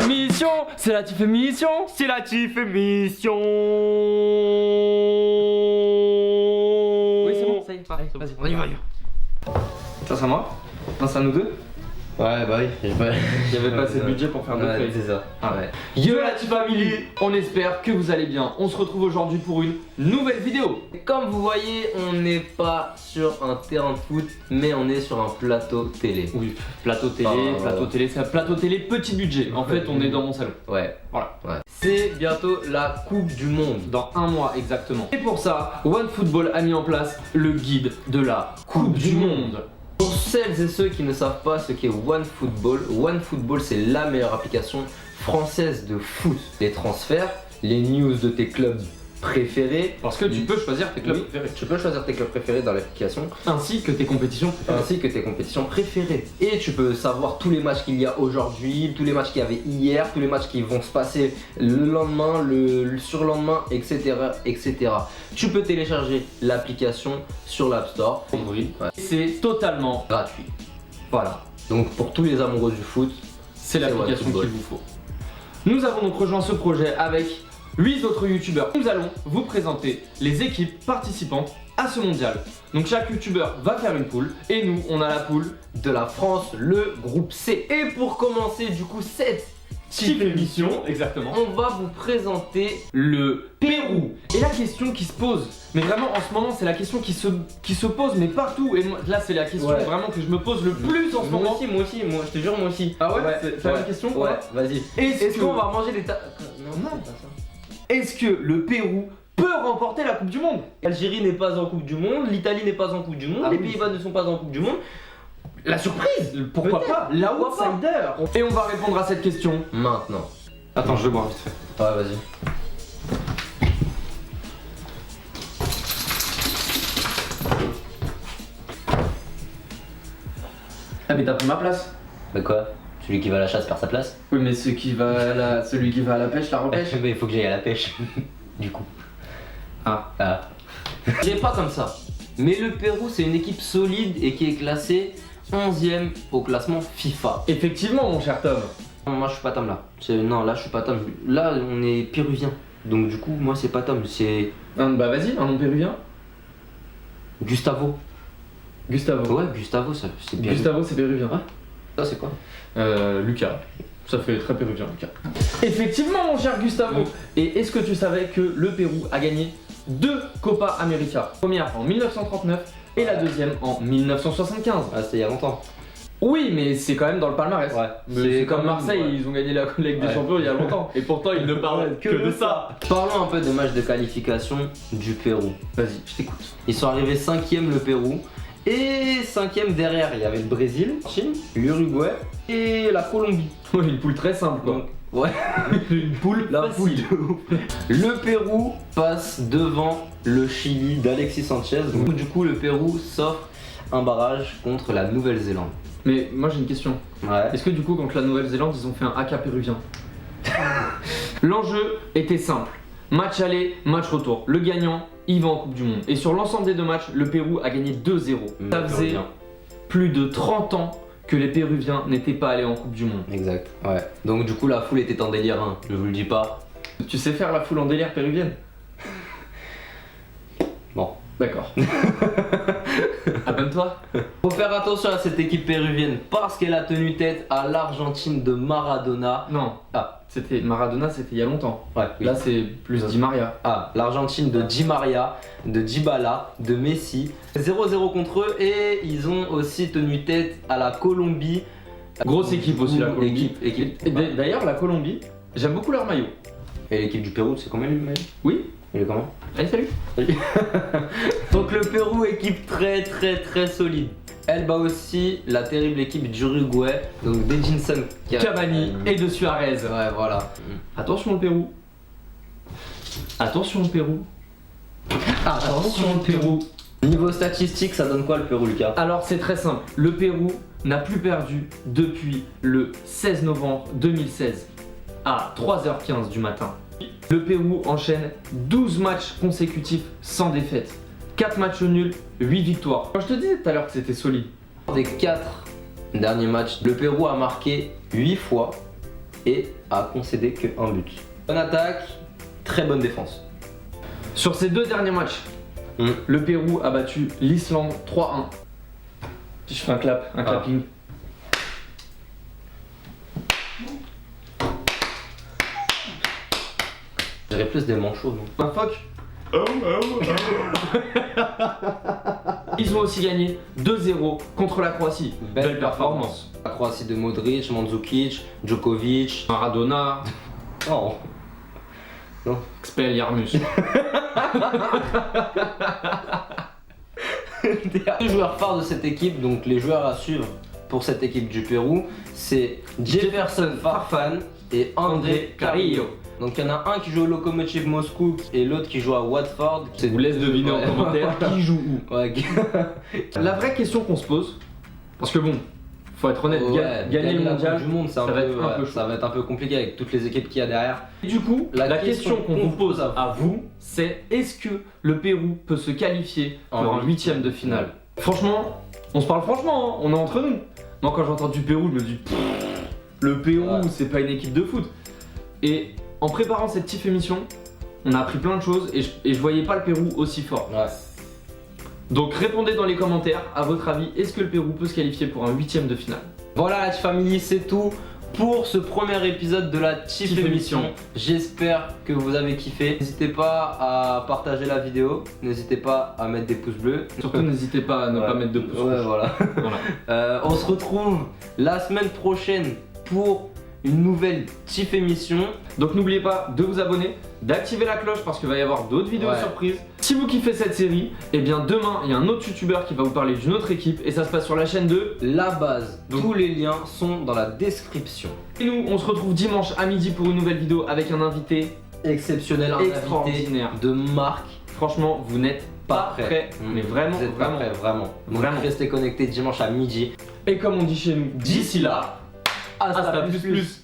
émission, c'est la TIF émission, c'est la TIF émission. Oui, c'est bon, ça y est, pareil, vas-y, on y va. Ça, c'est à moi? Non, c'est à nous deux? Ouais, bah oui, il y avait pas assez de budget pour faire deux feuilles. c'est ça. Ah ouais. Yo la TIF family, on espère que vous allez bien. On se retrouve aujourd'hui pour une nouvelle vidéo. Comme vous voyez, on n'est pas sur un terrain de foot, mais on est sur un plateau télé. Oui, plateau télé, c'est un plateau télé petit budget. En fait, on est dans mon salon. Ouais, voilà. Ouais. C'est bientôt la Coupe du Monde. Dans un mois exactement. Et pour ça, OneFootball a mis en place le guide de la Coupe du Monde. Pour celles et ceux qui ne savent pas ce qu'est OneFootball, c'est la meilleure application française de foot. Les transferts, les news de tes clubs préférés. Parce que tu peux choisir tes clubs préférés. Tu peux choisir tes clubs préférés dans l'application. Ainsi que tes compétitions préférées. Et tu peux savoir tous les matchs qu'il y a aujourd'hui, tous les matchs qu'il y avait hier, tous les matchs qui vont se passer le lendemain, le surlendemain, etc. etc. Tu peux télécharger l'application sur l'App Store. Oui. Ouais. C'est totalement gratuit. Voilà. Donc pour tous les amoureux du foot, c'est l'application qu'il vous faut. Nous avons donc rejoint ce projet avec 8 autres youtubeurs. Nous allons vous présenter les équipes participantes à ce mondial. Donc chaque youtubeur va faire une poule et nous on a la poule de la France, le groupe C. Et pour commencer du coup cette TIF émission, exactement, on va vous présenter le Pérou. Et la question qui se pose, mais vraiment en ce moment c'est la question qui se pose mais partout. Et moi, là c'est la question vraiment que je me pose le plus en ce moment. Moi aussi, je te jure moi aussi. Ah ouais, c'est la même question quoi. Ouais, vas-y. Est-ce qu'on va manger des Non, pas ça. Est-ce que le Pérou peut remporter la Coupe du Monde? L'Algérie n'est pas en Coupe du Monde, l'Italie n'est pas en Coupe du Monde, les Pays-Bas ne sont pas en Coupe du Monde. La surprise, pourquoi pas? L'outsider. Et on va répondre à cette question maintenant. Attends, je vais boire vite fait. Ouais, vas-y. Ah mais t'as pris ma place. Mais quoi? Celui qui va à la chasse perd sa place? Oui mais celui qui va à la pêche la repêche. Mais il faut que j'aille à la pêche. Du coup. Ah. J'ai pas comme ça. Mais le Pérou c'est une équipe solide et qui est classée 11e au classement FIFA. Effectivement mon cher Tom. Moi je suis pas Tom là. Non là je suis pas Tom. Là on est péruvien. Donc du coup moi c'est pas Tom, c'est... Bah vas-y, un nom péruvien. Gustavo. Gustavo. Ouais Gustavo ça c'est bien. Gustavo c'est péruvien. Ouais. Ça c'est quoi? Lucas. Ça fait très péruvien Lucas. Effectivement mon cher Gustavo. Et est-ce que tu savais que le Pérou a gagné 2 Copa América? Première en 1939 et la deuxième en 1975. Ah c'était il y a longtemps. Oui mais c'est quand même dans le palmarès. Ouais. C'est comme Marseille, ils ont gagné la Ligue des Champions il y a longtemps. Et pourtant ils ne parlent que de ça. Parlons un peu des matchs de qualification du Pérou. Vas-y, je t'écoute. Ils sont arrivés 5e le Pérou. Et 5e derrière, il y avait le Brésil, Chine, l'Uruguay et la Colombie. Oui, une poule très simple quoi. Donc, ouais, une poule la poule. Le Pérou passe devant le Chili d'Alexis Sanchez. Donc, du coup, le Pérou s'offre un barrage contre la Nouvelle-Zélande. Mais moi j'ai une question. Ouais. Est-ce que du coup contre la Nouvelle-Zélande ils ont fait un AK péruvien? L'enjeu était simple. Match aller, match retour. Le gagnant, il va en Coupe du Monde. Et sur l'ensemble des 2 matchs, le Pérou a gagné 2-0. Ça faisait plus de 30 ans que les Péruviens n'étaient pas allés en Coupe du Monde. Exact, ouais. Donc du coup la foule était en délire, hein. Je vous le dis pas. Tu sais faire la foule en délire péruvienne? Bon. D'accord. Abonne-toi. Faut faire attention à cette équipe péruvienne parce qu'elle a tenu tête à l'Argentine de Maradona. Non. Ah, c'était Maradona, c'était il y a longtemps. Ouais. Là c'est plus Di Maria. Ah, l'Argentine de Di Maria, de Dybala, de Messi. 0-0 contre eux et ils ont aussi tenu tête à la Colombie. Grosse équipe aussi la Colombie. Équipe. D'ailleurs la Colombie, j'aime beaucoup leur maillot. Et l'équipe du Pérou, c'est combien le maillot? Oui. Il est comment? Allez salut. Donc le Pérou, équipe très solide. Elle bat aussi la terrible équipe d'Uruguay, donc d'Edinson Cavani et de Suarez. Ouais voilà. Attention le Pérou. Attention le Pérou. Attention le Pérou. Niveau statistique, ça donne quoi le Pérou, Lucas? Alors c'est très simple. Le Pérou n'a plus perdu depuis le 16 novembre 2016 à 3h15 du matin. Le Pérou enchaîne 12 matchs consécutifs sans défaite. 4 matchs nuls, 8 victoires. Quand je te disais tout à l'heure que c'était solide. Des 4 derniers matchs, le Pérou a marqué 8 fois et a concédé qu'un but. Bonne attaque, très bonne défense. Sur ces 2 derniers matchs, le Pérou a battu l'Islande 3-1. Si je fais un clapping. Je dirais plus des manchots, non? Un phoque. Ils ont aussi gagné 2-0 contre la Croatie. Belle performance. La Croatie de Modric, Mandzukic, Djokovic, Maradona, oh. Non. Expelliarmus. Les joueurs phares de cette équipe, donc les joueurs à suivre pour cette équipe du Pérou, c'est Jefferson Farfan et André Carrillo. Donc il y en a un qui joue au Lokomotiv Moscou et l'autre qui joue à Watford. Je vous laisse deviner en commentaire qui joue où. Ouais. La vraie question qu'on se pose, parce que bon, faut être honnête, gagner le mondial, du monde, ça va être un peu chaud. Ça va être un peu compliqué avec toutes les équipes qu'il y a derrière. Et du coup, la question qu'on vous pose à vous, c'est est-ce que le Pérou peut se qualifier pour un 8ème de finale? Franchement, on se parle franchement, hein, on est entre nous. Moi quand j'entends du Pérou, je me dis le Pérou, c'est pas une équipe de foot. Et en préparant cette petite émission, on a appris plein de choses et je voyais pas le Pérou aussi fort. Ouais. Donc répondez dans les commentaires, à votre avis, est-ce que le Pérou peut se qualifier pour un 8ème de finale? Voilà la Family, c'est tout pour ce premier épisode de la Tif émission. J'espère que vous avez kiffé. N'hésitez pas à partager la vidéo, n'hésitez pas à mettre des pouces bleus. Surtout n'hésitez pas à ne pas mettre de pouces rouges. Voilà. On se retrouve la semaine prochaine pour une nouvelle Tif émission. Donc n'oubliez pas de vous abonner, d'activer la cloche parce qu'il va y avoir d'autres vidéos surprises. Si vous kiffez cette série, et bien demain il y a un autre youtubeur qui va vous parler d'une autre équipe et ça se passe sur la chaîne de La Base. Donc, tous les liens sont dans la description. Et nous on se retrouve dimanche à midi pour une nouvelle vidéo avec un invité exceptionnel, un extraordinaire invité de marque. Franchement vous n'êtes pas prêts, mais vraiment, vous êtes pas prêts, vraiment. Donc restez connectés dimanche à midi. Et comme on dit chez nous, d'ici là, hasta plus.